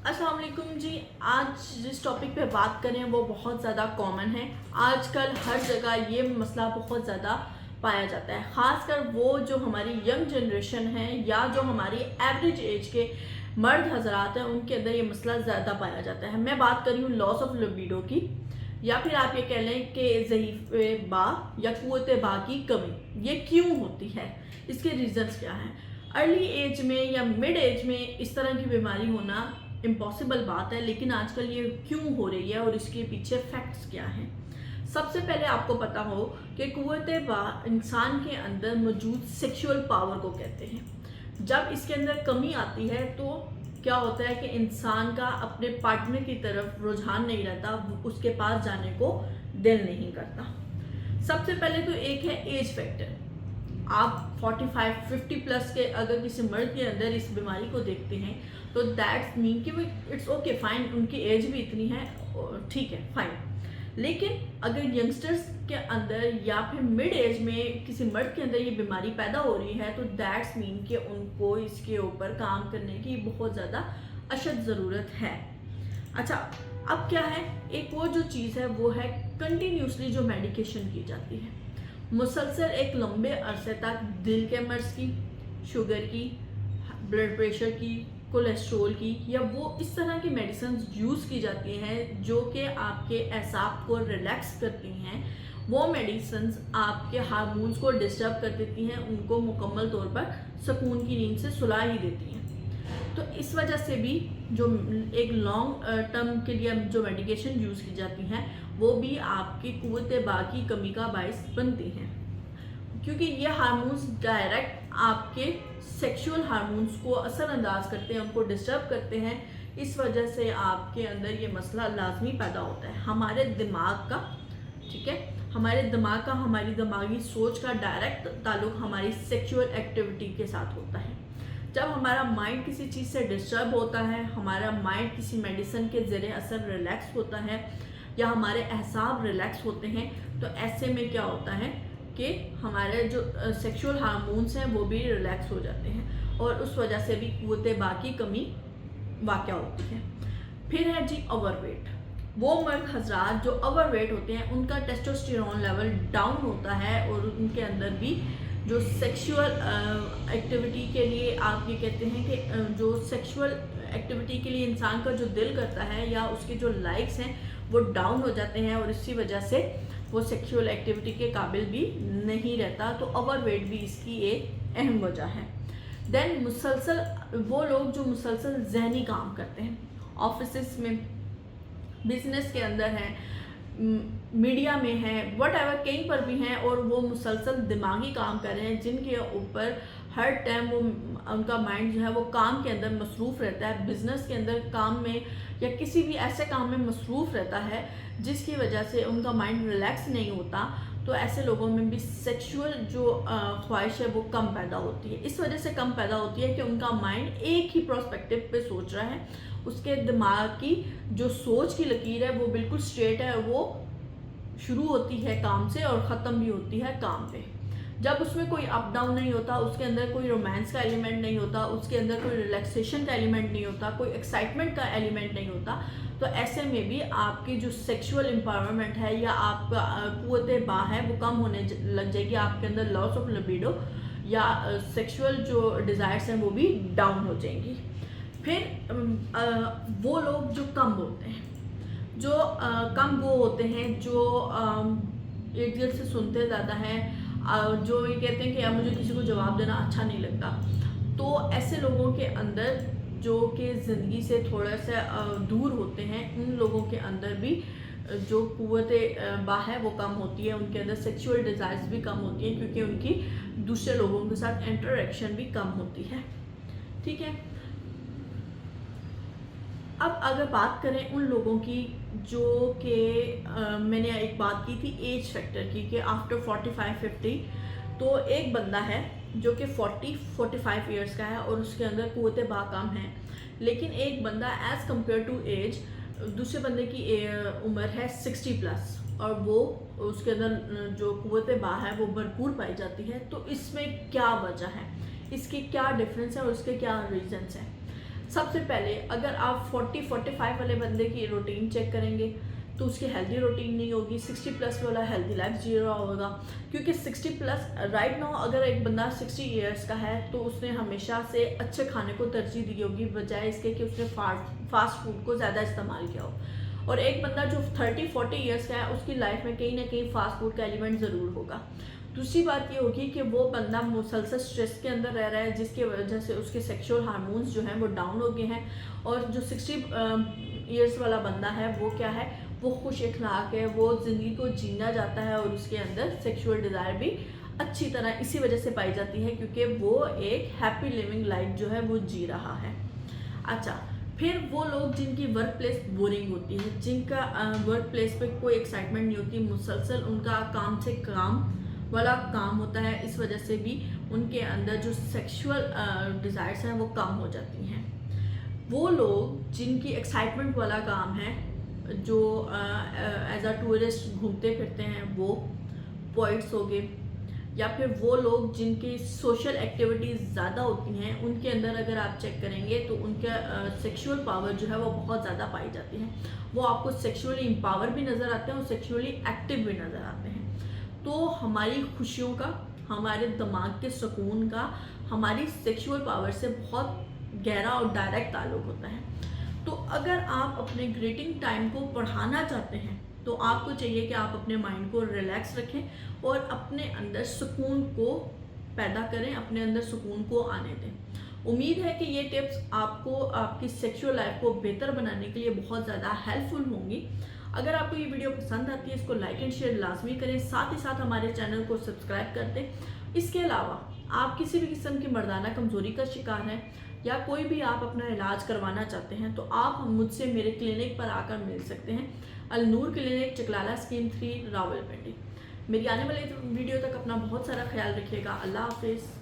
अस्सलाम वालेकुम जी। आज जिस टॉपिक पे बात करें वो बहुत ज़्यादा कॉमन है। आजकल हर जगह ये मसला बहुत ज़्यादा पाया जाता है, ख़ासकर वो जो हमारी यंग जनरेशन है या जो हमारी एवरेज एज के मर्द हजरात हैं, उनके अंदर ये मसला ज़्यादा पाया जाता है। मैं बात कर रही हूँ लॉस ऑफ लिबिडो की, या फिर आप ये कह लें कि ज़ईफ़ बा या क़ुव्वत बा की कमी। ये क्यों होती है, इसके रीज़न्स क्या हैं? अर्ली एज में या मिड एज में इस तरह की बीमारी होना इम्पॉसिबल बात है, लेकिन आजकल ये क्यों हो रही है और इसके पीछे फैक्ट्स क्या हैं। सबसे पहले आपको पता हो कि क़ुव्वत बा इंसान के अंदर मौजूद सेक्सुअल पावर को कहते हैं। जब इसके अंदर कमी आती है तो क्या होता है कि इंसान का अपने पार्टनर की तरफ रुझान नहीं रहता, उसके पास जाने को दिल नहीं करता। सबसे पहले तो एक है एज फैक्टर। आप 45-50 प्लस के अगर किसी मर्द के अंदर इस बीमारी को देखते हैं तो दैट्स मीन कि इट्स ओके फाइन, उनकी एज भी इतनी है, ठीक है फाइन। लेकिन अगर यंगस्टर्स के अंदर या फिर मिड एज में किसी मर्द के अंदर ये बीमारी पैदा हो रही है तो दैट्स मीन कि उनको इसके ऊपर काम करने की बहुत ज़्यादा अशद ज़रूरत है। अच्छा, अब क्या है, एक वो जो चीज़ है वो है कंटिन्यूसली जो मेडिकेशन की जाती है, मुसलसल एक लंबे अरसे तक दिल के मर्ज की, शुगर की, ब्लड प्रेशर की, कोलेस्ट्रोल की, या वो इस तरह की मेडिसिन यूज़ की जाती हैं जो कि आपके एसाब को रिलैक्स करती हैं। वो मेडिसिन आपके हार्मोन्स को डिस्टर्ब कर देती हैं, उनको मुकम्मल तौर पर सुकून की नींद से सुला ही देती हैं। तो इस वजह से भी जो एक लॉन्ग टर्म के लिए जो मेडिकेशन यूज़ की जाती हैं वो भी आपकी क़ुव्वत बा की कमी का बायस बनती हैं, क्योंकि ये हार्मोन्स डायरेक्ट आपके सेक्सुअल हार्मोन्स को असरअंदाज करते हैं, उनको डिस्टर्ब करते हैं। इस वजह से आपके अंदर ये मसला लाजमी पैदा होता है। हमारे दिमाग का, ठीक है, हमारे दिमाग का, हमारी दिमागी सोच का डायरेक्ट ताल्लुक हमारी सेक्सुअल एक्टिविटी के साथ होता है। जब हमारा माइंड किसी चीज़ से डिस्टर्ब होता है, हमारा माइंड किसी मेडिसिन के ज़रिए असर रिलैक्स होता है या हमारे एहसाब रिलैक्स होते हैं, तो ऐसे में क्या होता है कि हमारे जो सेक्सुअल हार्मोन्स हैं वो भी रिलैक्स हो जाते हैं और उस वजह से भी क़ुव्वत बा की कमी वाक़या होती है। फिर है जी ओवरवेट। वो मर्द हजरात जो ओवरवेट होते हैं उनका टेस्टोस्टेरोन लेवल डाउन होता है और उनके अंदर भी जो सेक्सुअल एक्टिविटी के लिए आप ये कहते हैं कि जो सेक्सुअल एक्टिविटी के लिए इंसान का जो दिल करता है या उसके जो लाइक्स हैं वो डाउन हो जाते हैं और इसी वजह से वो सेक्सुअल एक्टिविटी के काबिल भी नहीं रहता। तो ओवरवेट भी इसकी एक अहम वजह है। देन मुसलसल वो लोग जो मुसलसल जहनी काम करते हैं, ऑफिस में, बिजनेस के अंदर हैं, मीडिया में हैं, वट एवर कहीं पर भी हैं और वो मुसलसल दिमागी काम कर रहे हैं जिनके ऊपर हर टाइम वो उनका माइंड जो है वो काम के अंदर मसरूफ़ रहता है, बिज़नेस के अंदर काम में या किसी भी ऐसे काम में मसरूफ़ रहता है जिसकी वजह से उनका माइंड रिलैक्स नहीं होता। तो ऐसे लोगों में भी सेक्सुअल जो ख्वाहिश है वो कम पैदा होती है। इस वजह से कम पैदा होती है कि उनका माइंड एक ही प्रोस्पेक्टिव पे सोच रहा है, उसके दिमाग की जो सोच की लकीर है वो बिल्कुल स्ट्रेट है, वो शुरू होती है काम से और ख़त्म भी होती है काम पे। जब उसमें कोई अप डाउन नहीं होता, उसके अंदर कोई रोमांस का एलिमेंट नहीं होता, उसके अंदर कोई रिलैक्सेशन का एलिमेंट नहीं होता, कोई एक्साइटमेंट का एलिमेंट नहीं होता, तो ऐसे में भी आपकी जो सेक्सुअल एम्पावरमेंट है या आपका क़ुव्वत बा है वो कम होने लग जाएगी। आपके अंदर लॉस ऑफ लिबिडो या सेक्सुअल जो डिज़ायर्स हैं वो भी डाउन हो जाएंगी। फिर वो लोग जो कम बोलते हैं, जो कम वो होते हैं जो इडियट से सुनते ज़्यादा हैं, जो ये कहते हैं कि यार मुझे किसी को जवाब देना अच्छा नहीं लगता, तो ऐसे लोगों के अंदर जो कि ज़िंदगी से थोड़ा सा दूर होते हैं, उन लोगों के अंदर भी जो क़ुव्वत बा है वो कम होती है, उनके अंदर सेक्सुअल डिज़ायर्स भी कम होती हैं क्योंकि उनकी दूसरे लोगों के साथ इंटरेक्शन भी कम होती है। ठीक है, अब अगर बात करें उन लोगों की जो कि मैंने एक बात की थी एज फैक्टर की कि आफ्टर 45-50, तो एक बंदा है जो कि 40-45 इयर्स का है और उसके अंदर क़ुव्वत बा कम है, लेकिन एक बंदा एज़ कम्पेयर टू एज दूसरे बंदे की उम्र है 60 प्लस और वो उसके अंदर जो क़ुव्वत बा है वो भरपूर पाई जाती है। तो इसमें क्या वजह है, इसकी क्या डिफरेंस है और उसके क्या रीजंस हैं? सबसे पहले अगर आप 40-45 वाले बंदे की रूटीन चेक करेंगे तो उसकी हेल्दी रूटीन नहीं होगी, 60 प्लस वाला हेल्दी लाइफ जी रहा होगा। क्योंकि 60 प्लस राइट नाउ अगर एक बंदा 60 ईयर्स का है तो उसने हमेशा से अच्छे खाने को तरजीह दी होगी, बजाय इसके कि उसने फास्ट फूड को ज़्यादा इस्तेमाल किया हो। और एक बंदा जो 30-40 ईयर्स का है उसकी लाइफ में कहीं ना कहीं फास्ट फूड का एलिमेंट ज़रूर होगा। दूसरी बात ये होगी कि वो बंदा मुसलसल स्ट्रेस के अंदर रह रहा है, जिसकी वजह से उसके सेक्सुअल हार्मोन्स जो हैं वो डाउन हो गए हैं। और जो 60 ईयर्स वाला बंदा है वो क्या है, वो खुश इखलाक है, वो ज़िंदगी को जीना जाता है और उसके अंदर सेक्सुअल डिज़ायर भी अच्छी तरह इसी वजह से पाई जाती है क्योंकि वो एक हैप्पी लिविंग लाइफ जो है वो जी रहा है। अच्छा, फिर वो लोग जिनकी वर्क प्लेस बोरिंग होती है, जिनका वर्क प्लेस पे कोई एक्साइटमेंट नहीं होती, मुसलसल उनका काम से काम वाला काम होता है, इस वजह से भी उनके अंदर जो सेक्सुअल डिज़ायर्स हैं वो कम हो जाती हैं। वो लोग जिनकी एक्साइटमेंट वाला काम है, जो एज अ टूरिस्ट घूमते फिरते हैं, वो पॉइंट्स हो गए, या फिर वो लोग जिनकी सोशल एक्टिविटीज़ ज़्यादा होती हैं, उनके अंदर अगर आप चेक करेंगे तो उनका सेक्सुअल पावर जो है वो बहुत ज़्यादा पाई जाती है। वो आपको सेक्सुअली एम्पावर भी नज़र आते हैं और सेक्सुअली एक्टिव भी नज़र आते हैं। तो हमारी खुशियों का, हमारे दिमाग के सुकून का हमारी सेक्सुअल पावर से बहुत गहरा और डायरेक्ट ताल्लुक़ होता है। तो अगर आप अपने ग्रीटिंग टाइम को बढ़ाना चाहते हैं तो आपको चाहिए कि आप अपने माइंड को रिलैक्स रखें और अपने अंदर सुकून को पैदा करें, अपने अंदर सुकून को आने दें। उम्मीद है कि ये टिप्स आपको आपकी सेक्सुअल लाइफ को बेहतर बनाने के लिए बहुत ज़्यादा हेल्पफुल होंगी। अगर आपको ये वीडियो पसंद आती है इसको लाइक एंड शेयर लाजमी करें, साथ ही साथ हमारे चैनल को सब्सक्राइब कर दें। इसके अलावा आप किसी भी किस्म की मर्दाना कमज़ोरी का शिकार हैं या कोई भी आप अपना इलाज करवाना चाहते हैं तो आप मुझसे मेरे क्लिनिक पर आकर मिल सकते हैं। अल नूर क्लिनिक, चकलाला स्कीम 3, रावलपिंडी। मेरी आने वाली वीडियो तक अपना बहुत सारा ख्याल रखिएगा। अल्लाह हाफिज़।